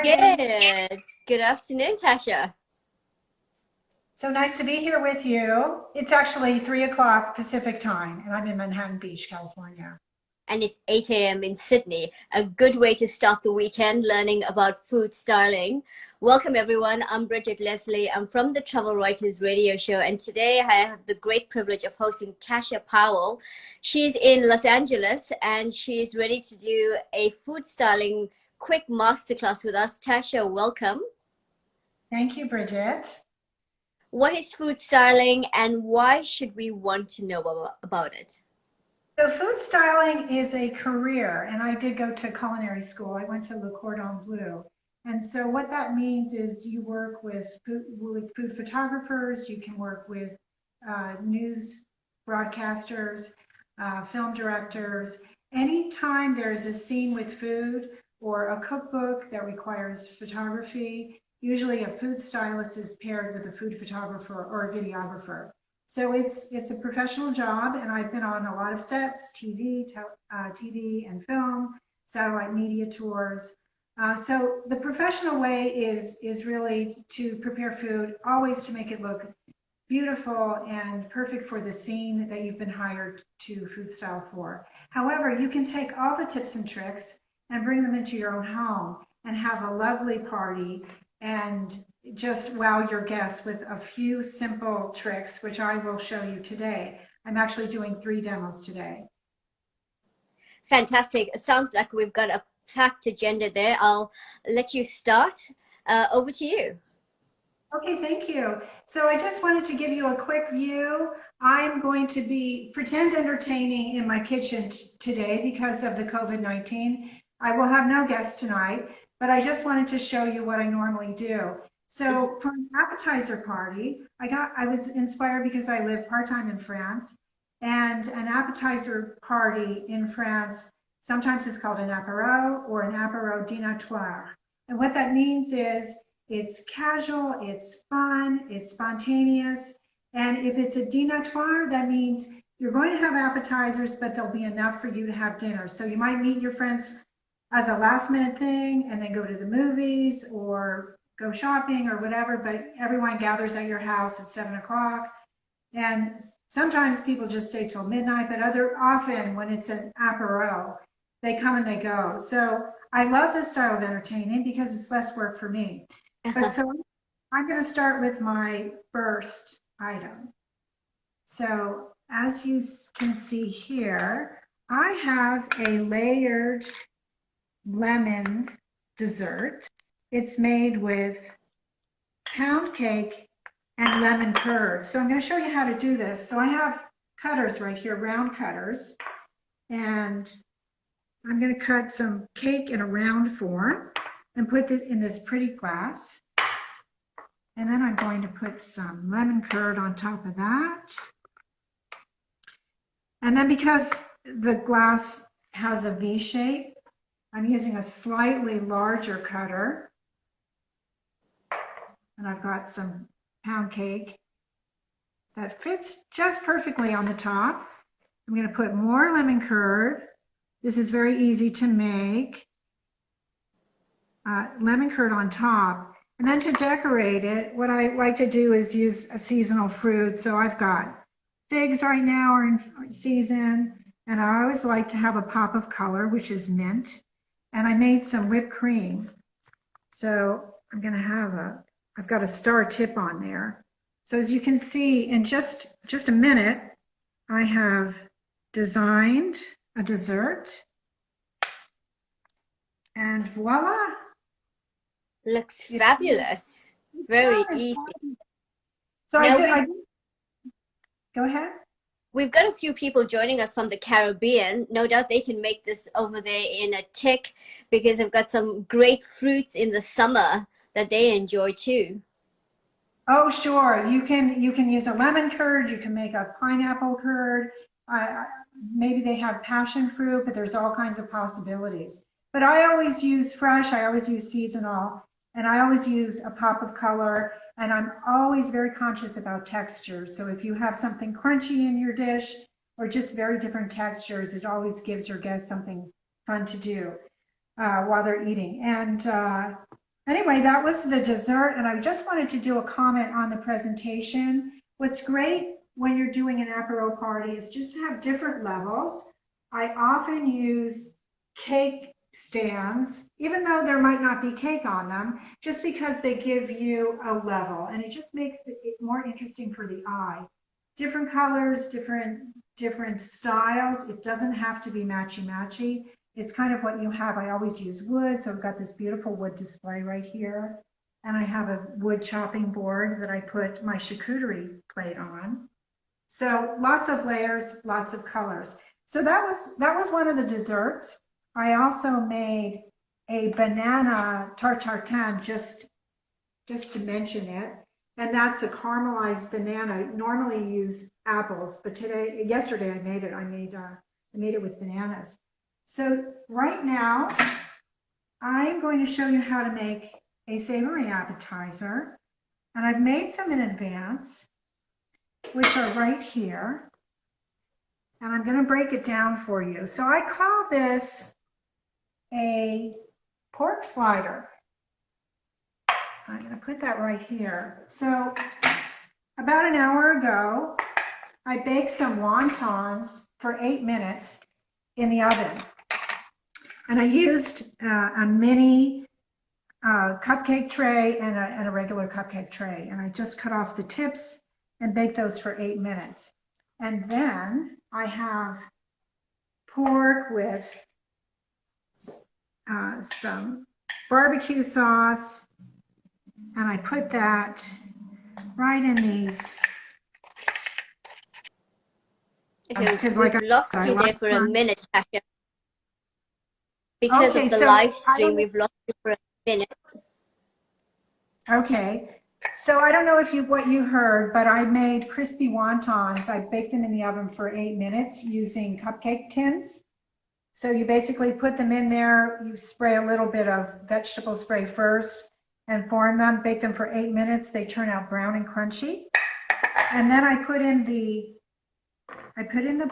Good. Good afternoon, Tasha. So nice to be here with you. It's actually 3 o'clock Pacific time, and I'm in Manhattan Beach, California. And it's 8 a.m. in Sydney. A good way to start the weekend learning about food styling. Welcome, everyone. I'm Bridget Leslie. I'm from the Travel Writers Radio Show, and today I have the great privilege of hosting Tasha Powell. She's in Los Angeles, and she's ready to do a food styling quick masterclass with us. Tasha, welcome. Thank you, Bridget. What is food styling, and why should we want to know about it? So food styling is a career, and I did go to culinary school. I went to Le Cordon Bleu. And so what that means is you work with food photographers, you can work with news broadcasters, film directors. Anytime there is a scene with food or a cookbook that requires photography, usually a food stylist is paired with a food photographer or a videographer. So it's a professional job, and I've been on a lot of sets, TV and film, satellite media tours. So the professional way is really to prepare food, always to make it look beautiful and perfect for the scene that you've been hired to food style for. However, you can take all the tips and tricks and bring them into your own home and have a lovely party and just wow your guests with a few simple tricks, which I will show you today. I'm actually doing 3 demos today. Fantastic. It sounds like we've got a packed agenda there. I'll let you start. Over to you. Okay, thank you. So I just wanted to give you a quick view. I'm going to be pretend entertaining in my kitchen today because of the COVID-19. I will have no guests tonight, but I just wanted to show you what I normally do. So for an appetizer party, I was inspired because I live part-time in France, and an appetizer party in France, sometimes it's called an apéro or an apéro dînatoire. And what that means is it's casual, it's fun, it's spontaneous. And if it's a dînatoire, that means you're going to have appetizers, but there'll be enough for you to have dinner. So you might meet your friends as a last minute thing and then go to the movies or go shopping or whatever, but everyone gathers at your house at 7 o'clock. And sometimes people just stay till midnight, but often when it's an apéro, they come and they go. So I love this style of entertaining because it's less work for me. But so I'm going to start with my first item. So as you can see here, I have a layered lemon dessert. It's made with pound cake and lemon curd. So I'm going to show you how to do this. So I have cutters right here, round cutters, and I'm going to cut some cake in a round form and put this in this pretty glass. And then I'm going to put some lemon curd on top of that. And then because the glass has a V shape, I'm using a slightly larger cutter. And I've got some pound cake that fits just perfectly on the top. I'm going to put more lemon curd. This is very easy to make. Lemon curd on top. And then to decorate it, what I like to do is use a seasonal fruit. So I've got figs right now are in season, and I always like to have a pop of color, which is mint. And I made some whipped cream. So I'm going to have I've got a star tip on there. So as you can see, in just a minute, I have designed a dessert. And voila. Looks fabulous. Very easy. So Now go ahead. we've got a few people joining us from the Caribbean. No doubt they can make this over there in a tick because they've got some great fruits in the summer that they enjoy too. Oh, sure. You can use a lemon curd. You can make a pineapple curd. Maybe they have passion fruit, but there's all kinds of possibilities. But I always use fresh. I always use seasonal. And I always use a pop of color, and I'm always very conscious about texture. So if you have something crunchy in your dish or just very different textures, it always gives your guests something fun to do while they're eating. And Anyway, that was the dessert, and I just wanted to do a comment on the presentation. What's great when you're doing an apéro party is just to have different levels. I often use cake stands, even though there might not be cake on them, just because they give you a level, and it just makes it more interesting for the eye. Different colors, different styles. It doesn't have to be matchy-matchy. It's kind of what you have. I always use wood, so I've got this beautiful wood display right here. And I have a wood chopping board that I put my charcuterie plate on. So lots of layers, lots of colors. So that was one of the desserts. I also made a banana tarte tartine, just to mention it. And that's a caramelized banana. Normally you use apples, but yesterday I made it. I made it with bananas. So right now, I'm going to show you how to make a savory appetizer. And I've made some in advance, which are right here. And I'm going to break it down for you. So I call this a pork slider. I'm going to put that right here. So about an hour ago, I baked some wontons for 8 minutes in the oven. And I used a mini cupcake tray and a regular cupcake tray. And I just cut off the tips and baked those for 8 minutes. And then I have pork with some barbecue sauce. And I put that right in these. Okay, Because we've lost you there for a minute, Tasha. Because okay, of the so live stream, we've lost you for a minute. Okay, so I don't know if what you heard, but I made crispy wontons. I baked them in the oven for 8 minutes using cupcake tins. So you basically put them in there, you spray a little bit of vegetable spray first and form them, bake them for 8 minutes. They turn out brown and crunchy. And then I put in the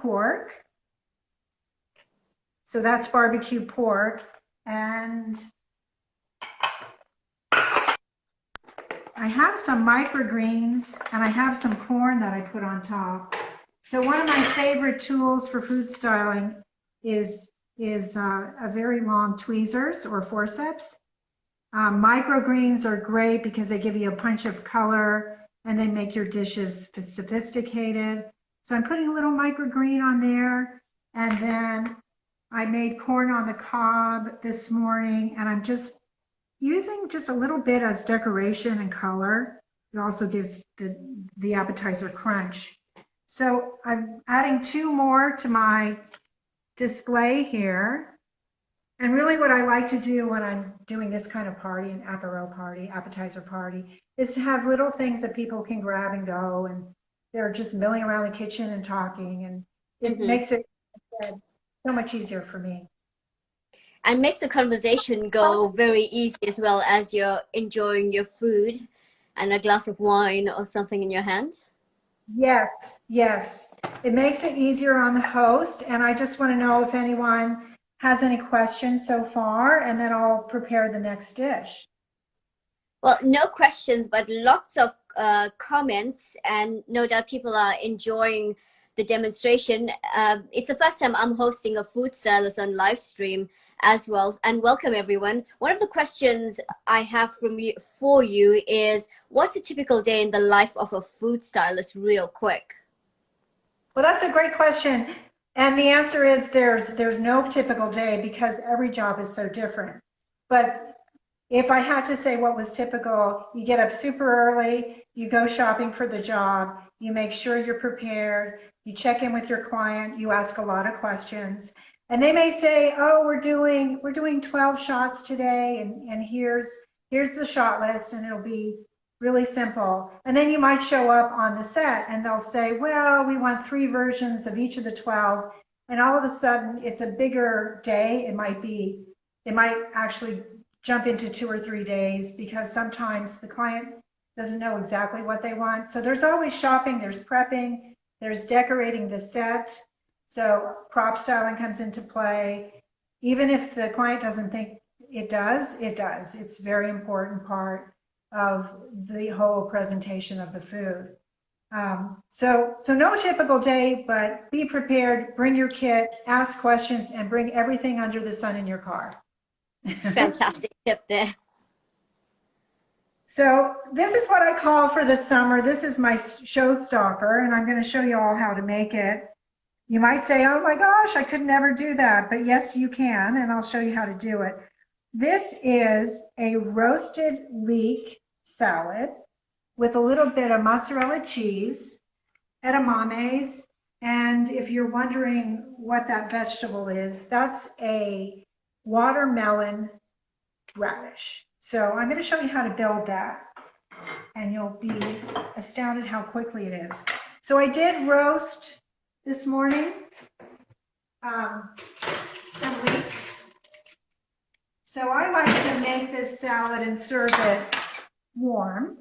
pork. So that's barbecue pork. And I have some microgreens and I have some corn that I put on top. So one of my favorite tools for food styling is a very long tweezers or forceps. Microgreens are great because they give you a punch of color and they make your dishes sophisticated. So I'm putting a little microgreen on there, and then I made corn on the cob this morning, and I'm just using just a little bit as decoration and color. It also gives the appetizer crunch. So I'm adding 2 more to my display here. And really what I like to do when I'm doing this kind of party, an apéro party, appetizer party, is to have little things that people can grab and go, and they're just milling around the kitchen and talking, and it makes it so much easier for me. And makes the conversation go very easy as well as you're enjoying your food and a glass of wine or something in your hand. Yes, yes. It makes it easier on the host, and I just want to know if anyone has any questions so far, and then I'll prepare the next dish. Well, no questions, but lots of comments, and no doubt people are enjoying the demonstration. It's the first time I'm hosting a food stylist on live stream as well, and welcome everyone. One of the questions I have for you is, what's a typical day in the life of a food stylist, real quick? Well, that's a great question. And the answer is there's no typical day because every job is so different. But if I had to say what was typical, you get up super early, you go shopping for the job, you make sure you're prepared, you check in with your client, you ask a lot of questions. And they may say, oh, we're doing 12 shots today, and here's the shot list, and it'll be really simple. And then you might show up on the set and they'll say, well, we want 3 versions of each of the 12. And all of a sudden it's a bigger day. It might actually jump into 2 or 3 days because sometimes the client doesn't know exactly what they want. So there's always shopping, there's prepping, there's decorating the set. So prop styling comes into play. Even if the client doesn't think It does. It does. It's a very important part of the whole presentation of the food. So no typical day, but be prepared, bring your kit, ask questions, and bring everything under the sun in your car. Fantastic tip there. So this is what I call for the summer. This is my showstopper, and I'm going to show you all how to make it. You might say, oh my gosh, I could never do that. But yes, you can, and I'll show you how to do it. This is a roasted leek salad with a little bit of mozzarella cheese, edamames, and if you're wondering what that vegetable is, that's a watermelon radish. So I'm going to show you how to build that, and you'll be astounded how quickly it is. So I did roast this morning some leeks. So I like to make this salad and serve it warm,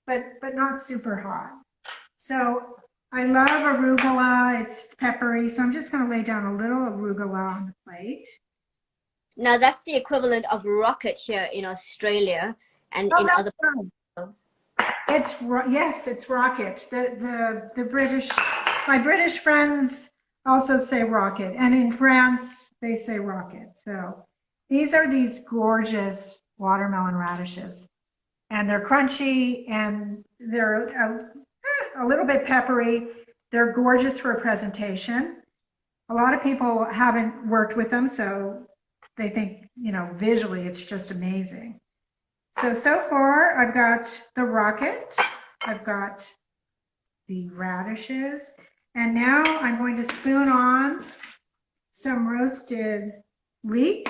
but not super hot. So I love arugula. It's peppery, so I'm just going to lay down a little arugula on the plate. Now that's the equivalent of rocket here in Australia and in other places. Yes, it's rocket. The British, my British friends also say rocket, and in France they say rocket. So these are these gorgeous watermelon radishes, and they're crunchy and they're a little bit peppery. They're gorgeous for a presentation. A lot of people haven't worked with them, so they think, visually it's just amazing. So far I've got the rocket, I've got the radishes, and now I'm going to spoon on some roasted leek.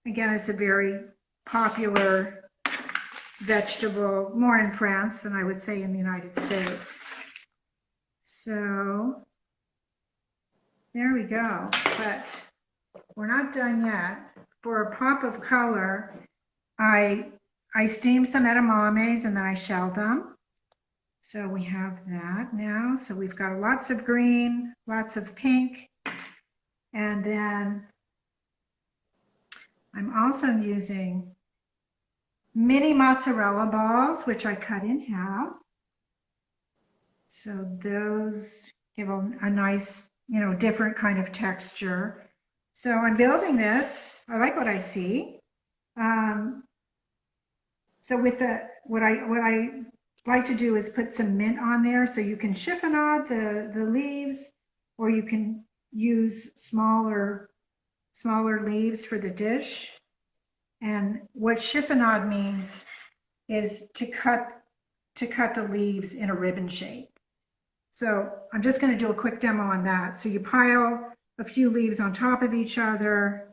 Again, it's a very popular vegetable, more in France than I would say in the United States. So there we go, but we're not done yet. For a pop of color, I steamed some edamames and then I shelled them. So we have that now. So we've got lots of green, lots of pink, and then I'm also using mini mozzarella balls, which I cut in half. So those give a nice, different kind of texture. So I'm building this. I like what I see. So with what I like to do is put some mint on there, so you can chiffonade the leaves, or you can use smaller leaves for the dish. And what chiffonade means is to cut the leaves in a ribbon shape. So I'm just going to do a quick demo on that. So you pile a few leaves on top of each other,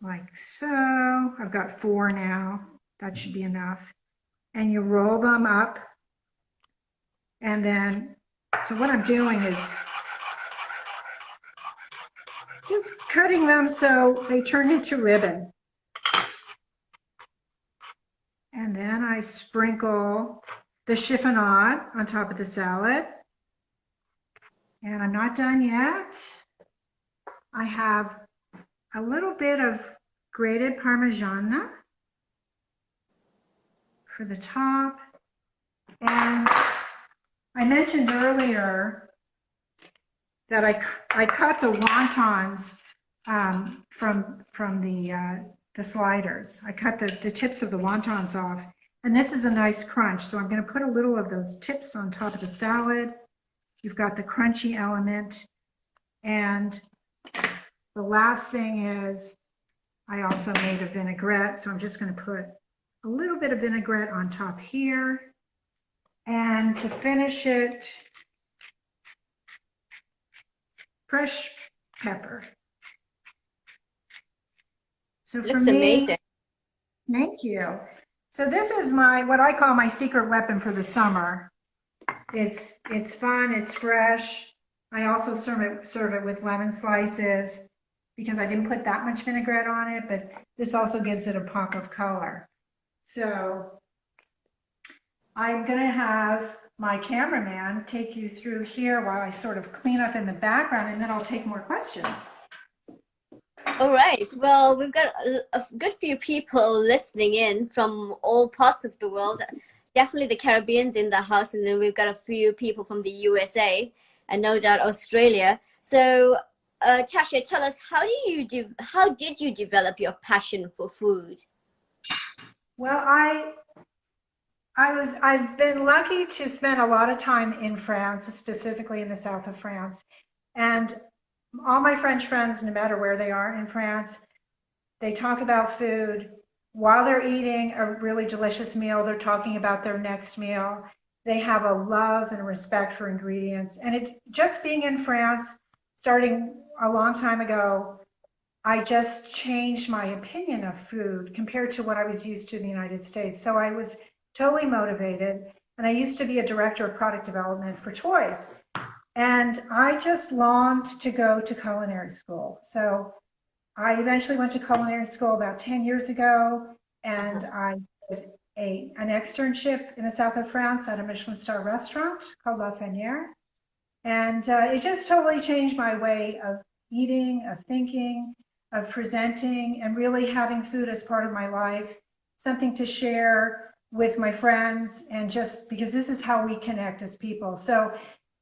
like so. I've got 4 now. That should be enough. And you roll them up. And then, so what I'm doing is just cutting them so they turn into ribbon. And then I sprinkle the chiffonade on top of the salad. And I'm not done yet. I have a little bit of grated Parmigiana for the top. And I mentioned earlier that I cut the wontons from the sliders. I cut the tips of the wontons off. And this is a nice crunch. So I'm going to put a little of those tips on top of the salad. You've got the crunchy element. And the last thing is I also made a vinaigrette. So I'm just going to put a little bit of vinaigrette on top here. And to finish it, fresh pepper. So for Looks me, amazing. thank you. So this is what I call my secret weapon for the summer. It's fun, it's fresh. I also serve it with lemon slices because I didn't put that much vinaigrette on it, but this also gives it a pop of color. So I'm going to have my cameraman take you through here while I sort of clean up in the background, and then I'll take more questions. All right. Well, we've got a good few people listening in from all parts of the world. Definitely the Caribbean's in the house, and then we've got a few people from the USA and no doubt Australia. So, Tasha, tell us how did you develop your passion for food? Well, I've been lucky to spend a lot of time in France, specifically in the south of France. And all my French friends, no matter where they are in France, they talk about food. While they're eating a really delicious meal, they're talking about their next meal. They have a love and respect for ingredients. And it just being in France, starting a long time ago, I just changed my opinion of food compared to what I was used to in the United States. So I was totally motivated. And I used to be a director of product development for toys. And I just longed to go to culinary school. So I eventually went to culinary school about 10 years ago, and I did an externship in the south of France at a Michelin star restaurant called La Fenière. And it just totally changed my way of eating, of thinking, of presenting, and really having food as part of my life, something to share with my friends, and just because this is how we connect as people. So,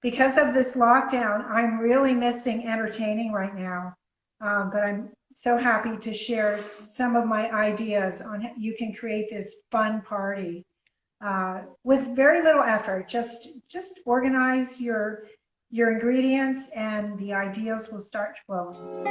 because of this lockdown, I'm really missing entertaining right now. But I'm so happy to share some of my ideas on how you can create this fun party with very little effort. Just organize your ingredients and the ideas will start flowing.